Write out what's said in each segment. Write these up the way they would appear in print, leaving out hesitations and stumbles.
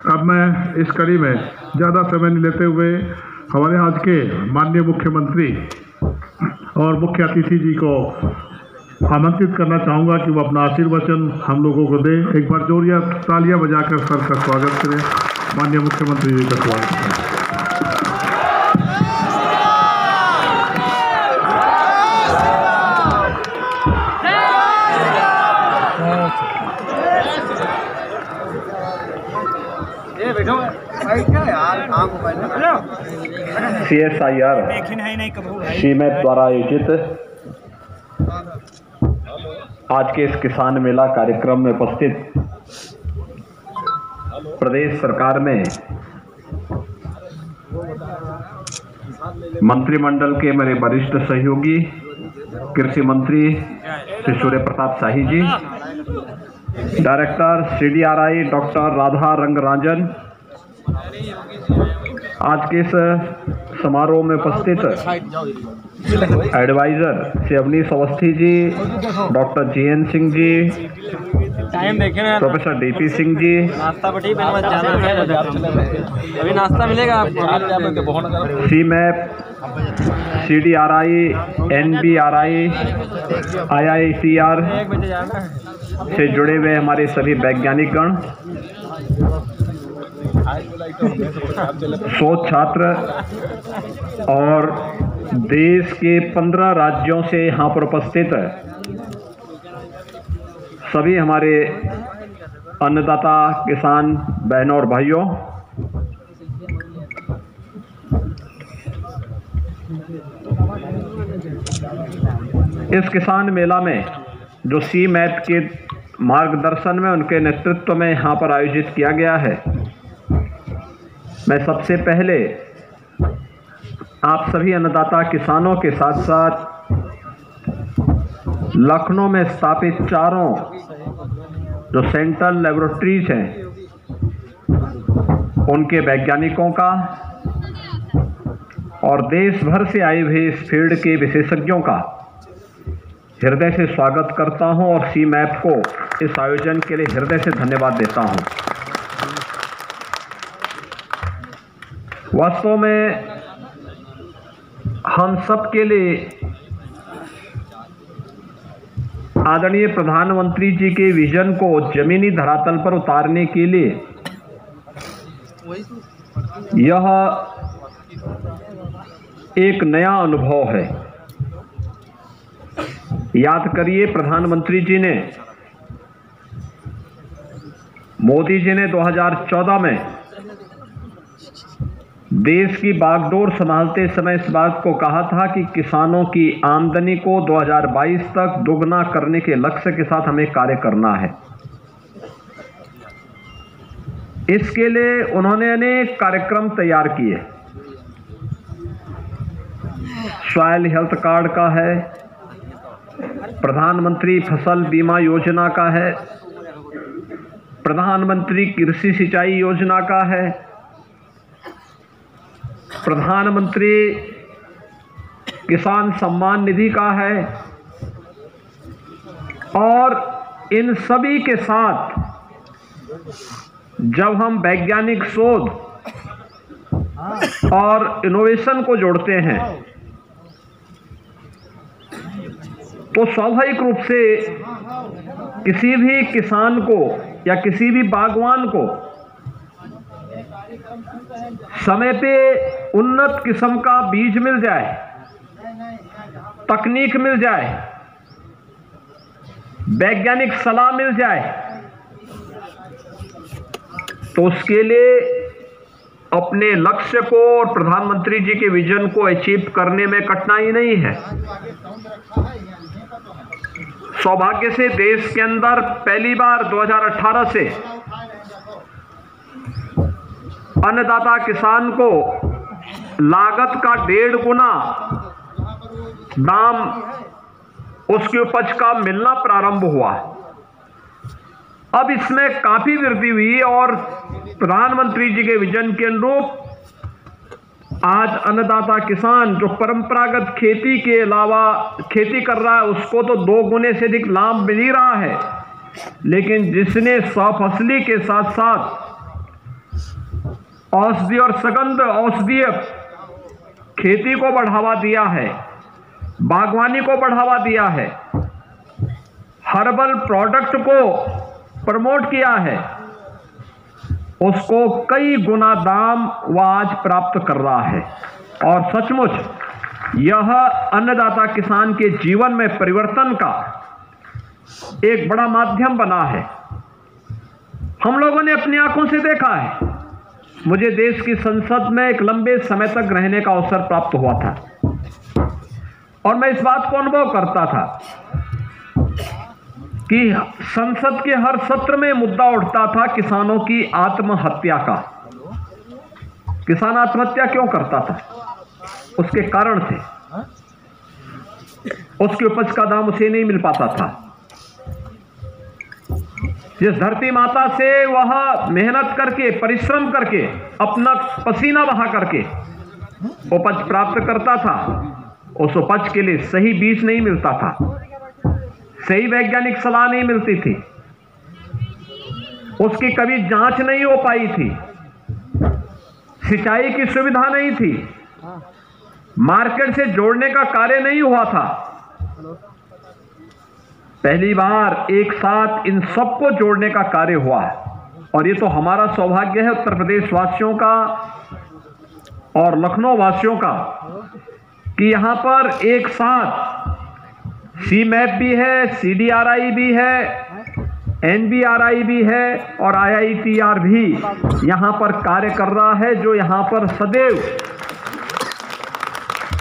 अब मैं इस कड़ी में ज़्यादा समय नहीं लेते हुए हमारे आज के माननीय मुख्यमंत्री और मुख्य अतिथि जी को आमंत्रित करना चाहूँगा कि वो अपना आशीर्वचन हम लोगों को दें। एक बार जोरिया तालियां बजाकर सर का स्वागत करें। माननीय मुख्यमंत्री जी का स्वागत करें। CSIR सीमेत द्वारा आयोजित आज के इस किसान मेला कार्यक्रम में उपस्थित प्रदेश सरकार में मंत्रिमंडल के मेरे वरिष्ठ सहयोगी कृषि मंत्री Shri Surya Pratap Shahi ji, director CDRI doctor Radha Rangarajan, आज के इस समारोह में उपस्थित adviser Shri Awanish Awasthi ji, doctor GN Singh ji, professor DP Singh ji, अभी नाश्ता मिलेगा आपको। CMAP, CDRI, NBRI, IITR से जुड़े हुए हमारे सभी वैज्ञानिक गण, शोध छात्र और देश के 15 राज्यों से यहाँ पर उपस्थित सभी हमारे अन्नदाता किसान बहनों और भाइयों, इस किसान मेला में जो CMAT के मार्गदर्शन में, उनके नेतृत्व में यहाँ पर आयोजित किया गया है, मैं सबसे पहले आप सभी अन्नदाता किसानों के साथ साथ लखनऊ में स्थापित चारों जो सेंट्रल लेबोरेटरीज हैं उनके वैज्ञानिकों का और देश भर से आए हुए इस फील्ड के विशेषज्ञों का हृदय से स्वागत करता हूं और CMAP को इस आयोजन के लिए हृदय से धन्यवाद देता हूं। वास्तव में हम सब के लिए आदरणीय प्रधानमंत्री जी के विजन को जमीनी धरातल पर उतारने के लिए यह एक नया अनुभव है। याद करिए, प्रधानमंत्री जी ने, मोदी जी ने 2014 में देश की बागडोर संभालते समय इस बात को कहा था कि किसानों की आमदनी को 2022 तक दोगुना करने के लक्ष्य के साथ हमें कार्य करना है। इसके लिए उन्होंने अनेक कार्यक्रम तैयार किए। सॉइल हेल्थ कार्ड का है, प्रधानमंत्री फसल बीमा योजना का है, प्रधानमंत्री कृषि सिंचाई योजना का है, प्रधानमंत्री किसान सम्मान निधि का है, और इन सभी के साथ जब हम वैज्ञानिक शोध और इनोवेशन को जोड़ते हैं तो स्वाभाविक रूप से किसी भी किसान को या किसी भी बागवान को समय पे उन्नत किस्म का बीज मिल जाए, तकनीक मिल जाए, वैज्ञानिक सलाह मिल जाए, तो उसके लिए अपने लक्ष्य को और प्रधानमंत्री जी के विजन को अचीव करने में कठिनाई नहीं है। सौभाग्य से देश के अंदर पहली बार 2018 से अन्नदाता किसान को लागत का 1.5 गुना दाम उसकी उपज का मिलना प्रारंभ हुआ। अब इसमें काफी वृद्धि हुई और प्रधानमंत्री जी के विजन के अनुरूप आज अन्नदाता किसान जो परंपरागत खेती के अलावा खेती कर रहा है उसको तो 2 गुने से अधिक लाभ मिल ही रहा है, लेकिन जिसने सफसली के साथ साथ औषधि और सगंध औषधीय खेती को बढ़ावा दिया है, बागवानी को बढ़ावा दिया है, हर्बल प्रोडक्ट को प्रमोट किया है, उसको कई गुना दाम वह आज प्राप्त कर रहा है। और सचमुच यह अन्नदाता किसान के जीवन में परिवर्तन का एक बड़ा माध्यम बना है। हम लोगों ने अपनी आंखों से देखा है। मुझे देश की संसद में एक लंबे समय तक रहने का अवसर प्राप्त हुआ था और मैं इस बात को अनुभव करता था कि संसद के हर सत्र में मुद्दा उठता था किसानों की आत्महत्या का। किसान आत्महत्या क्यों करता था? उसके कारण थे। उसकी उपज का दाम उसे नहीं मिल पाता था। जिस धरती माता से वह मेहनत करके, परिश्रम करके, अपना पसीना बहा करके उपज प्राप्त करता था, उस उपज के लिए सही बीज नहीं मिलता था, सही वैज्ञानिक सलाह नहीं मिलती थी, उसकी कभी जांच नहीं हो पाई थी, सिंचाई की सुविधा नहीं थी, मार्केट से जोड़ने का कार्य नहीं हुआ था। पहली बार एक साथ इन सबको जोड़ने का कार्य हुआ है और ये तो हमारा सौभाग्य है उत्तर प्रदेश वासियों का और लखनऊ वासियों का कि यहां पर एक साथ सीमैप भी है, CDRI भी है, NBRI भी है और IITR भी यहां पर कार्य कर रहा है, जो यहां पर सदैव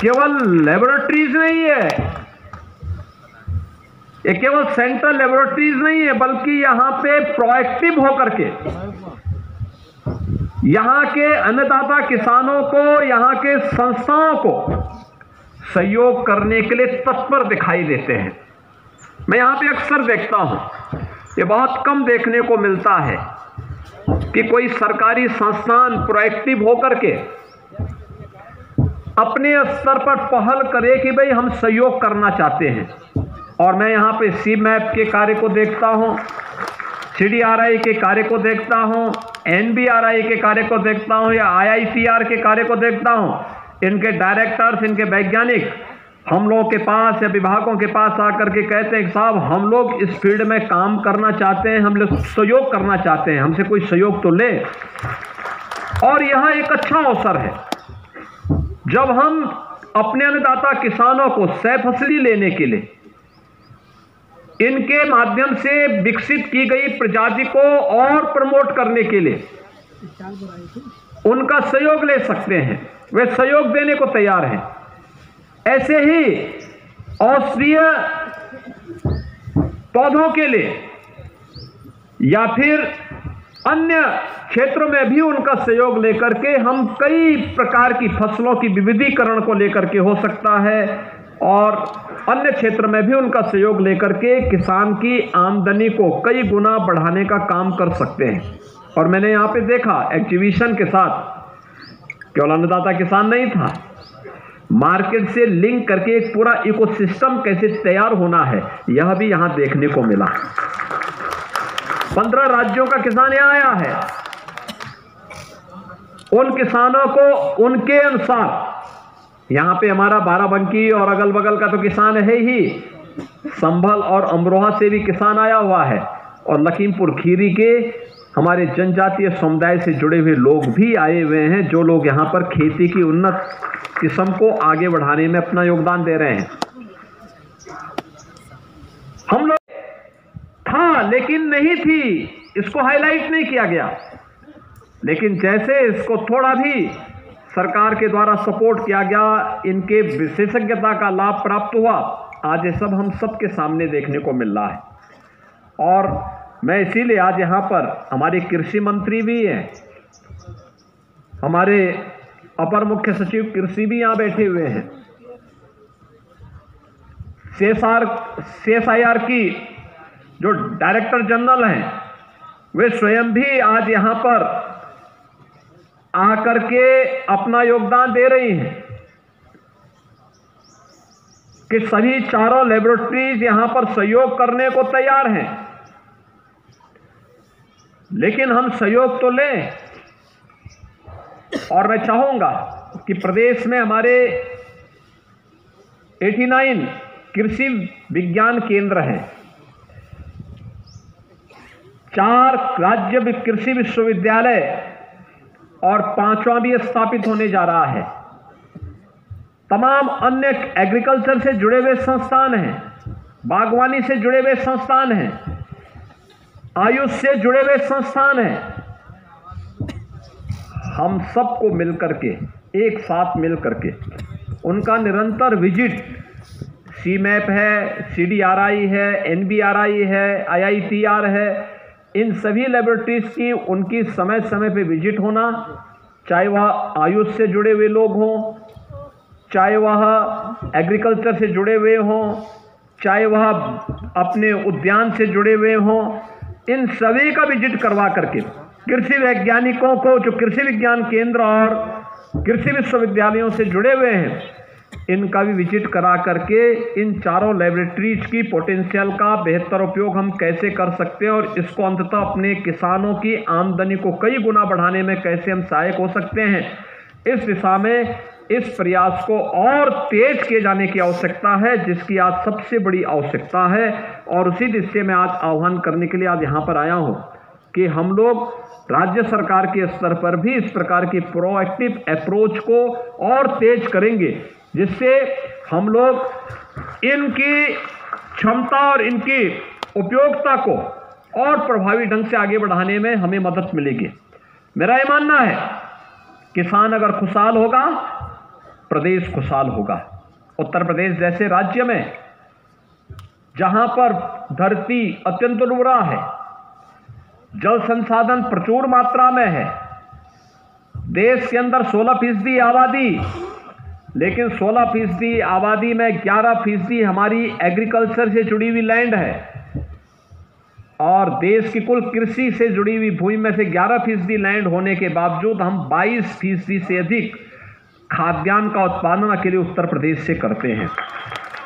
केवल लेबोरेटरीज नहीं है, ये केवल सेंट्रल लेबोरेटरीज नहीं है, बल्कि यहां पे प्रोएक्टिव होकर के यहां के अन्नदाता किसानों को, यहां के संस्थाओं को सहयोग करने के लिए तत्पर दिखाई देते हैं। मैं यहां पे अक्सर देखता हूं, ये बहुत कम देखने को मिलता है कि कोई सरकारी संस्थान प्रोएक्टिव होकर के अपने स्तर पर पहल करे कि भाई हम सहयोग करना चाहते हैं। और मैं यहाँ पे सीमैप के कार्य को देखता हूँ, CDRI के कार्य को देखता हूँ, NBRI के कार्य को देखता हूँ या IITR के कार्य को देखता हूँ। इनके डायरेक्टर्स, इनके वैज्ञानिक हम लोगों के पास या विभागों के पास आकर के कहते हैं कि साहब हम लोग इस फील्ड में काम करना चाहते हैं, हम लोग सहयोग करना चाहते हैं, हमसे कोई सहयोग तो ले। और यह एक अच्छा अवसर है जब हम अपने अन्नदाता किसानों को सह फसली लेने के लिए इनके माध्यम से विकसित की गई प्रजाति को और प्रमोट करने के लिए उनका सहयोग ले सकते हैं। वे सहयोग देने को तैयार हैं। ऐसे ही औषधीय पौधों के लिए या फिर अन्य क्षेत्रों में भी उनका सहयोग लेकर के हम कई प्रकार की फसलों की विविधीकरण को लेकर के हो सकता है और अन्य क्षेत्र में भी उनका सहयोग लेकर के किसान की आमदनी को कई गुना बढ़ाने का काम कर सकते हैं। और मैंने यहाँ पे देखा एग्जीबिशन के साथ केवल अन्नदाता किसान नहीं था, मार्केट से लिंक करके एक पूरा इकोसिस्टम कैसे तैयार होना है यह भी यहाँ देखने को मिला। 15 राज्यों का किसान यहाँ आया है। उन किसानों को उनके अनुसार, यहाँ पे हमारा बाराबंकी और अगल बगल का तो किसान है ही, संभल और अमरोहा से भी किसान आया हुआ है और लखीमपुर खीरी के हमारे जनजातीय समुदाय से जुड़े हुए लोग भी आए हुए हैं, जो लोग यहाँ पर खेती की उन्नत किस्म को आगे बढ़ाने में अपना योगदान दे रहे हैं। हम लोग था लेकिन नहीं थी, इसको हाईलाइट नहीं किया गया, लेकिन जैसे इसको थोड़ा भी सरकार के द्वारा सपोर्ट किया गया, इनके विशेषज्ञता का लाभ प्राप्त हुआ, आज ये सब हम सबके सामने देखने को मिल रहा है। और मैं इसीलिए आज यहाँ पर हमारे कृषि मंत्री भी हैं, हमारे अपर मुख्य सचिव कृषि भी यहाँ बैठे हुए हैं, CSIR की जो डायरेक्टर जनरल हैं वे स्वयं भी आज यहाँ पर आकर के अपना योगदान दे रही हैं कि सभी चारों लेबोरेटरीज यहां पर सहयोग करने को तैयार हैं। लेकिन हम सहयोग तो लें, और मैं चाहूंगा कि प्रदेश में हमारे 89 कृषि विज्ञान केंद्र हैं, 4 राज्य कृषि विश्वविद्यालय और 5वां भी स्थापित होने जा रहा है। तमाम अन्य एग्रीकल्चर से जुड़े हुए संस्थान हैं, बागवानी से जुड़े हुए संस्थान हैं, आयुष से जुड़े हुए संस्थान हैं। हम सबको मिलकर के, एक साथ मिलकर के उनका निरंतर विजिट, सीमैप है, CDRI है, NBRI है, IITR है, इन सभी लेबोरेटरीज की उनकी समय समय पे विजिट होना, चाहे वह आयुष से जुड़े हुए लोग हों, चाहे वह एग्रीकल्चर से जुड़े हुए हों, चाहे वह अपने उद्यान से जुड़े हुए हों, इन सभी का विजिट करवा करके कृषि वैज्ञानिकों को जो कृषि विज्ञान केंद्र और कृषि विश्वविद्यालयों से जुड़े हुए हैं, इनका भी विजिट करा करके इन चारों लेबोरेटरीज की पोटेंशियल का बेहतर उपयोग हम कैसे कर सकते हैं और इसको अंततः अपने किसानों की आमदनी को कई गुना बढ़ाने में कैसे हम सहायक हो सकते हैं, इस दिशा में इस प्रयास को और तेज किए जाने की आवश्यकता है, जिसकी आज सबसे बड़ी आवश्यकता है। और उसी दिशा में आज आह्वान करने के लिए आज यहाँ पर आया हूँ कि हम लोग राज्य सरकार के स्तर पर भी इस प्रकार की प्रोएक्टिव अप्रोच को और तेज करेंगे, जिससे हम लोग इनकी क्षमता और इनकी उपयोगिता को और प्रभावी ढंग से आगे बढ़ाने में हमें मदद मिलेगी। मेरा ये मानना है, किसान अगर खुशहाल होगा, प्रदेश खुशहाल होगा। उत्तर प्रदेश जैसे राज्य में जहां पर धरती अत्यंत उर्वरा है, जल संसाधन प्रचुर मात्रा में है, देश के अंदर 16% आबादी, लेकिन 16% आबादी में 11% हमारी एग्रीकल्चर से जुड़ी हुई लैंड है और देश की कुल कृषि से जुड़ी हुई भूमि में से 11% लैंड होने के बावजूद हम 22% से अधिक खाद्यान्न का उत्पादन अकेले उत्तर प्रदेश से करते हैं।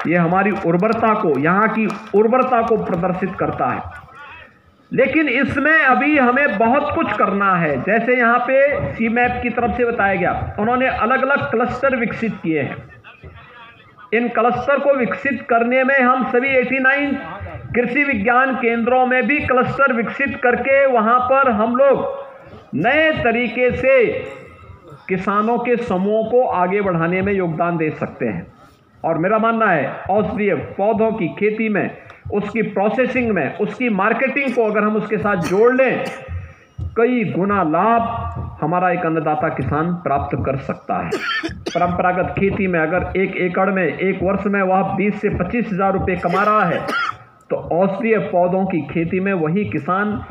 ये हमारी उर्वरता को, यहाँ की उर्वरता को प्रदर्शित करता है। लेकिन इसमें अभी हमें बहुत कुछ करना है। जैसे यहाँ पे सीमैप की तरफ से बताया गया, उन्होंने अलग अलग क्लस्टर विकसित किए हैं। इन क्लस्टर को विकसित करने में हम सभी 89 कृषि विज्ञान केंद्रों में भी क्लस्टर विकसित करके वहाँ पर हम लोग नए तरीके से किसानों के समूहों को आगे बढ़ाने में योगदान दे सकते हैं। और मेरा मानना है, औषधीय पौधों की खेती में, उसकी प्रोसेसिंग में, उसकी मार्केटिंग को अगर हम उसके साथ जोड़ लें, कई गुना लाभ हमारा एक अन्नदाता किसान प्राप्त कर सकता है। परंपरागत खेती में अगर 1 एकड़ में एक वर्ष में वह 20 से 25 हज़ार रुपये कमा रहा है, तो औषधीय पौधों की खेती में वही किसान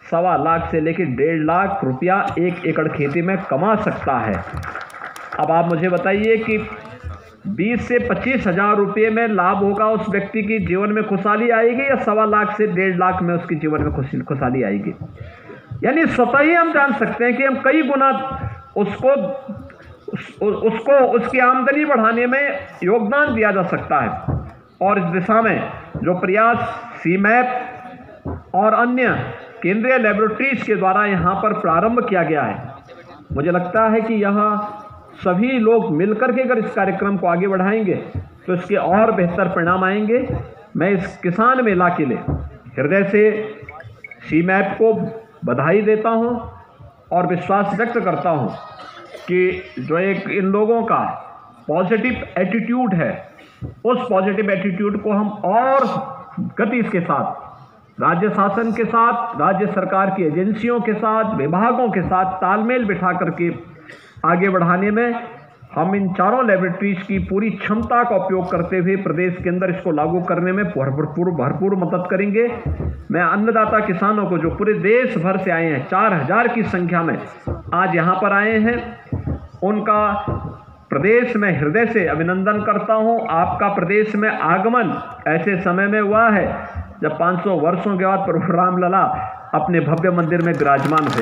1.25 लाख से लेकर 1.5 लाख रुपया 1 एकड़ खेती में कमा सकता है। अब आप मुझे बताइए कि 20 से 25 हज़ार रुपये में लाभ होगा, उस व्यक्ति की जीवन में खुशहाली आएगी, या 1.25 लाख से 1.5 लाख में उसके जीवन में खुशहाली आएगी? यानी स्वतः ही हम जान सकते हैं कि हम कई गुना उसको उसकी आमदनी बढ़ाने में योगदान दिया जा सकता है। और इस दिशा में जो प्रयास सीमैप और अन्य केंद्रीय लेबोरेटरीज के द्वारा यहाँ पर प्रारंभ किया गया है, मुझे लगता है कि यहाँ सभी लोग मिलकर के अगर इस कार्यक्रम को आगे बढ़ाएंगे तो इसके और बेहतर परिणाम आएंगे। मैं इस किसान मेला के लिए हृदय से सीमैप को बधाई देता हूँ और विश्वास व्यक्त करता हूँ कि जो एक इन लोगों का पॉजिटिव एटीट्यूड है, उस पॉजिटिव एटीट्यूड को हम और गति के साथ राज्य शासन के साथ, राज्य सरकार की एजेंसियों के साथ, विभागों के साथ तालमेल बिठा करके आगे बढ़ाने में हम इन चारों लेबोरेटरीज की पूरी क्षमता का उपयोग करते हुए प्रदेश के अंदर इसको लागू करने में भरपूर मदद करेंगे। मैं अन्नदाता किसानों को जो पूरे देश भर से आए हैं, 4000 की संख्या में आज यहाँ पर आए हैं, उनका प्रदेश में हृदय से अभिनंदन करता हूँ। आपका प्रदेश में आगमन ऐसे समय में हुआ है जब 500 वर्षों के बाद प्रभु रामलला अपने भव्य मंदिर में विराजमान हुए।